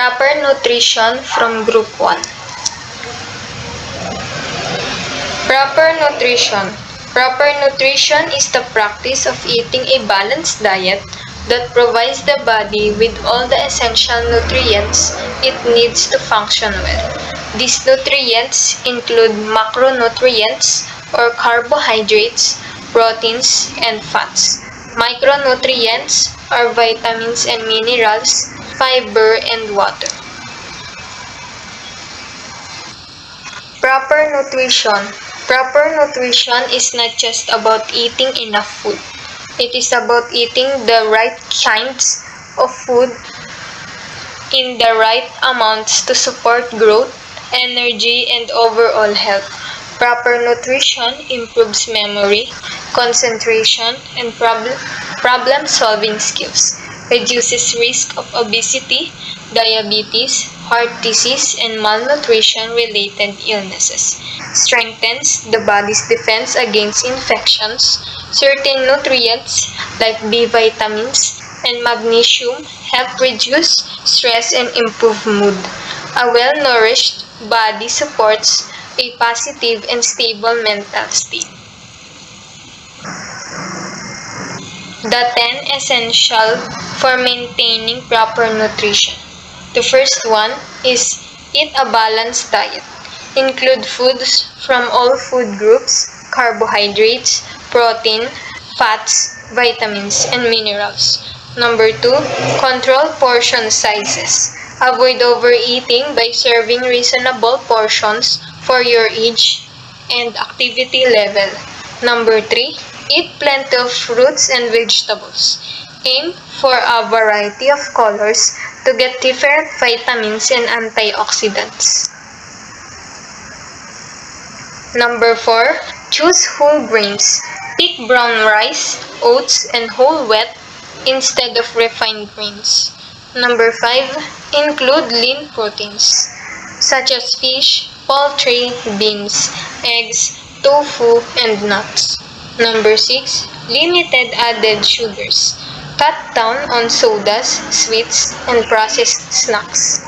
Proper nutrition from Group 1. Proper nutrition. Proper nutrition is the practice of eating a balanced diet that provides the body with all the essential nutrients it needs to function well. These nutrients include macronutrients or carbohydrates, proteins, and fats. Micronutrients are vitamins and minerals, fiber, and water. Proper nutrition. Proper nutrition is not just about eating enough food. It is about eating the right kinds of food in the right amounts to support growth, energy, and overall health. Proper nutrition improves memory, concentration, and problem-solving skills, reduces risk of obesity, diabetes, heart disease, and malnutrition-related illnesses, strengthens the body's defense against infections. Certain nutrients like B vitamins and magnesium help reduce stress and improve mood. A well-nourished body supports a positive and stable mental state. The 10 essential for maintaining proper nutrition. The first one is eat a balanced diet. Include foods from all food groups, carbohydrates, protein, fats, vitamins, and minerals. Number 2, control portion sizes. Avoid overeating by serving reasonable portions for your age and activity level. Number 3, eat plenty of fruits and vegetables. Aim for a variety of colors to get different vitamins and antioxidants. Number 4, choose whole grains. Pick brown rice, oats, and whole wheat instead of refined grains. Number 5, include lean proteins such as fish, poultry, beans, eggs, tofu, and nuts. Number 6, limited added sugars. Cut down on sodas, sweets, and processed snacks.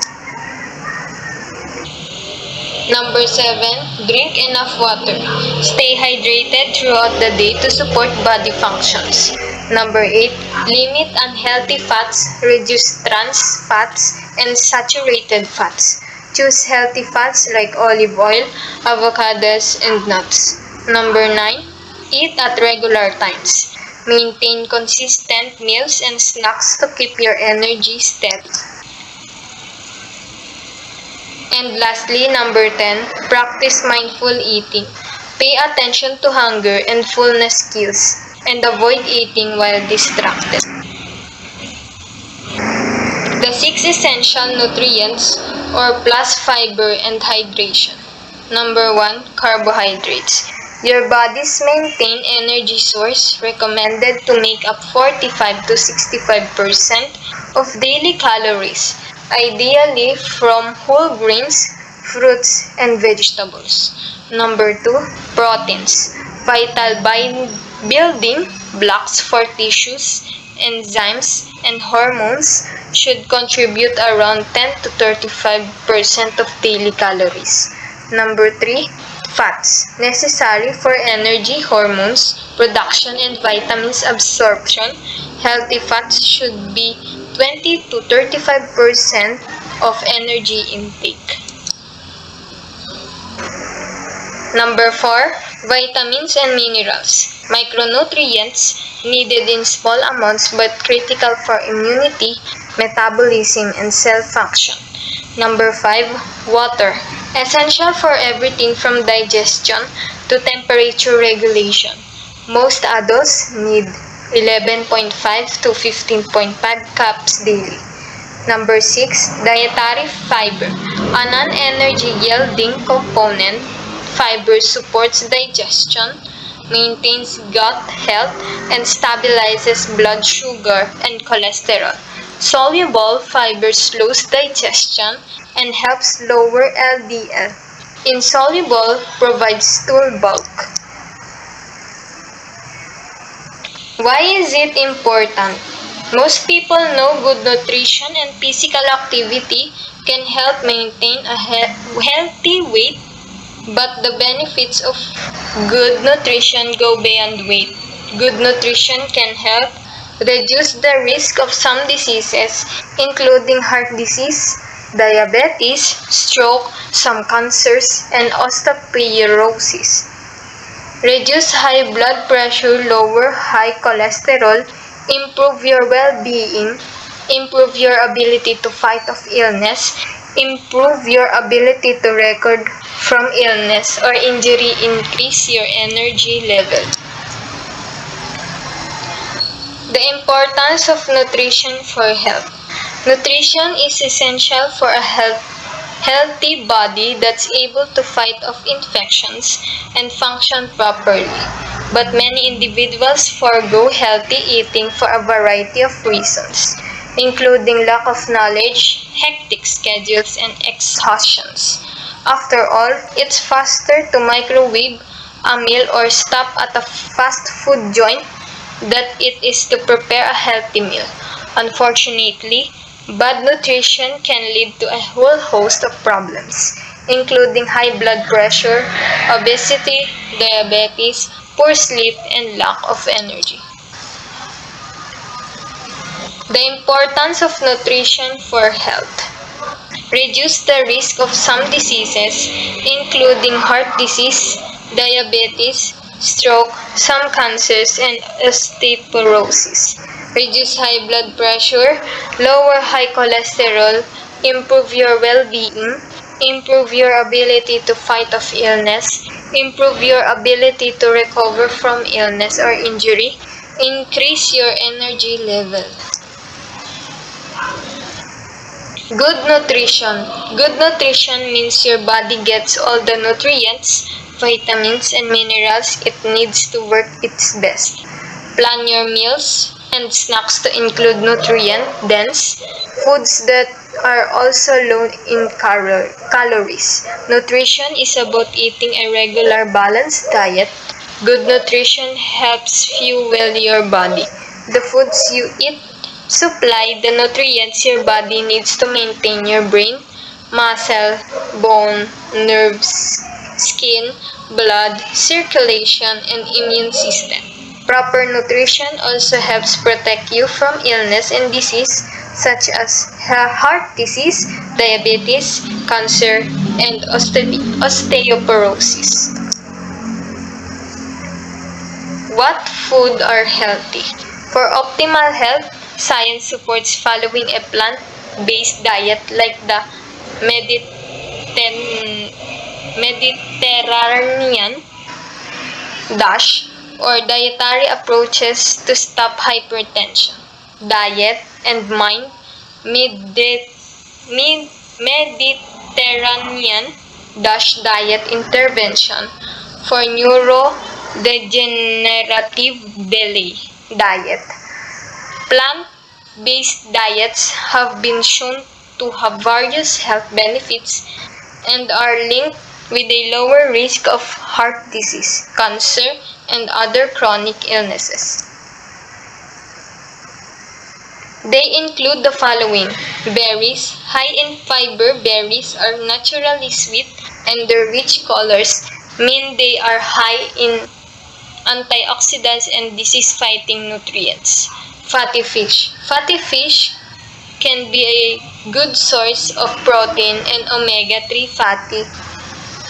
Number 7, drink enough water. Stay hydrated throughout the day to support body functions. Number 8, limit unhealthy fats, reduce trans fats, and saturated fats. Choose healthy fats like olive oil, avocados, and nuts. Number 9, eat at regular times. Maintain consistent meals and snacks to keep your energy steady. And lastly, number 10, practice mindful eating. Pay attention to hunger and fullness cues, and avoid eating while distracted. The 6 essential nutrients or plus fiber and hydration. Number 1, carbohydrates. Your body's main energy source recommended to make up 45 to 65% of daily calories, ideally from whole grains, fruits, and vegetables. Number 2, proteins. Vital building blocks for tissues, enzymes, and hormones should contribute around 10 to 35% of daily calories. Number 3, fats. Necessary for energy, hormones, production, and vitamins absorption. Healthy fats should be 20 to 35% of energy intake. Number 4, vitamins and minerals. Micronutrients needed in small amounts but critical for immunity, metabolism, and cell function. Number 5, water. Essential for everything from digestion to temperature regulation. Most adults need 11.5 to 15.5 cups daily. Number 6, dietary fiber. A non-energy yielding component, fiber supports digestion, maintains gut health, and stabilizes blood sugar and cholesterol. Soluble fiber slows digestion and helps lower LDL. Insoluble provides stool bulk. Why is it important? Most people know good nutrition and physical activity can help maintain a healthy weight, but the benefits of good nutrition go beyond weight. Good nutrition can help reduce the risk of some diseases, including heart disease, diabetes, stroke, some cancers, and osteoporosis. Reduce high blood pressure, lower high cholesterol, improve your well-being, improve your ability to fight off illness, improve your ability to recover from illness or injury, increase your energy level. The importance of nutrition for health. Nutrition is essential for a healthy body that's able to fight off infections and function properly. But many individuals forego healthy eating for a variety of reasons, including lack of knowledge, hectic schedules, and exhaustions. After all, it's faster to microwave a meal or stop at a fast food joint than it is to prepare a healthy meal. Unfortunately, bad nutrition can lead to a whole host of problems, including high blood pressure, obesity, diabetes, poor sleep, and lack of energy. The importance of nutrition for health. Reduce the risk of some diseases, including heart disease, diabetes, stroke, some cancers, and osteoporosis. Reduce high blood pressure, lower high cholesterol, improve your well-being, improve your ability to fight off illness, improve your ability to recover from illness or injury, increase your energy level. Good nutrition. Good nutrition means your body gets all the nutrients, vitamins, and minerals it needs to work its best. Plan your meals and snacks to include nutrient-dense foods that are also low in calories. Nutrition is about eating a regular balanced diet. Good nutrition helps fuel your body. The foods you eat supply the nutrients your body needs to maintain your brain, muscle, bone, nerves, skin, blood, circulation, and immune system. Proper nutrition also helps protect you from illness and disease such as heart disease, diabetes, cancer, and osteoporosis. What food are healthy? For optimal health, science supports following a plant-based diet like the Mediterranean DASH or dietary approaches to stop hypertension. Diet and mind. Mediterranean DASH diet intervention for neurodegenerative delay diet. Plant-based diets have been shown to have various health benefits and are linked with a lower risk of heart disease, cancer, and other chronic illnesses. They include the following. Berries. High in fiber, berries are naturally sweet and their rich colors mean they are high in antioxidants and disease-fighting nutrients. Fatty fish. Fatty fish can be a good source of protein and omega-3 fatty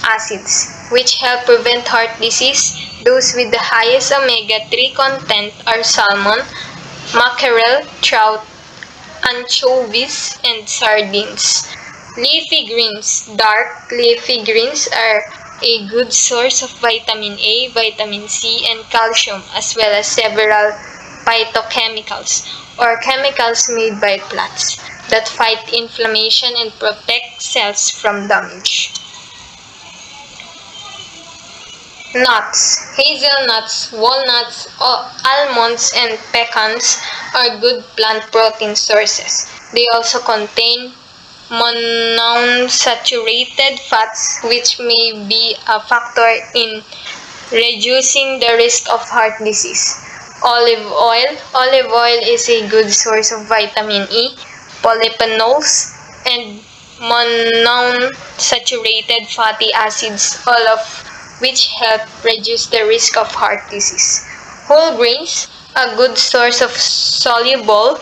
acids, which help prevent heart disease. Those with the highest omega-3 content are salmon, mackerel, trout, anchovies, and sardines. Leafy greens. Dark leafy greens are a good source of vitamin A, vitamin C, and calcium, as well as several phytochemicals, or chemicals made by plants, that fight inflammation and protect cells from damage. Nuts. Hazelnuts, walnuts, almonds, and pecans are good plant protein sources. They also contain monounsaturated fats, which may be a factor in reducing the risk of heart disease. Olive oil. Olive oil is a good source of vitamin E, polyphenols, and monounsaturated fatty acids, all of which help reduce the risk of heart disease. Whole grains, a good source of soluble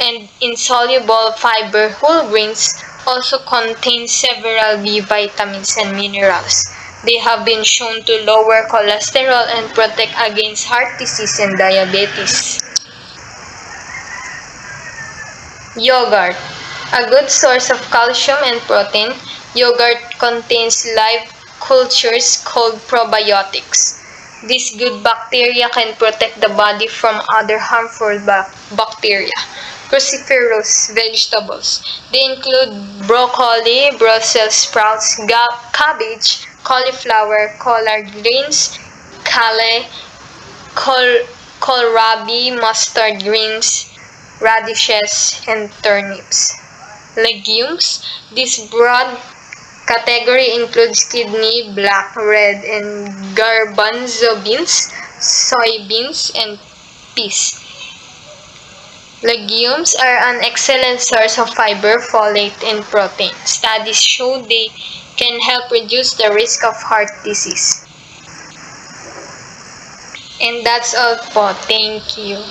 and insoluble fiber. Whole grains also contain several B vitamins and minerals. They have been shown to lower cholesterol and protect against heart disease and diabetes. Yogurt. A good source of calcium and protein. Yogurt contains live cultures called probiotics. These good bacteria can protect the body from other harmful bacteria. Cruciferous vegetables. They include broccoli, Brussels sprouts, cabbage, cauliflower, collard greens, kale, kohlrabi, mustard greens, radishes, and turnips. Legumes. This broad category includes kidney, black, red, and garbanzo beans, soybeans, and peas. Legumes are an excellent source of fiber, folate, and protein. Studies show they can help reduce the risk of heart disease. And that's all po. Thank you.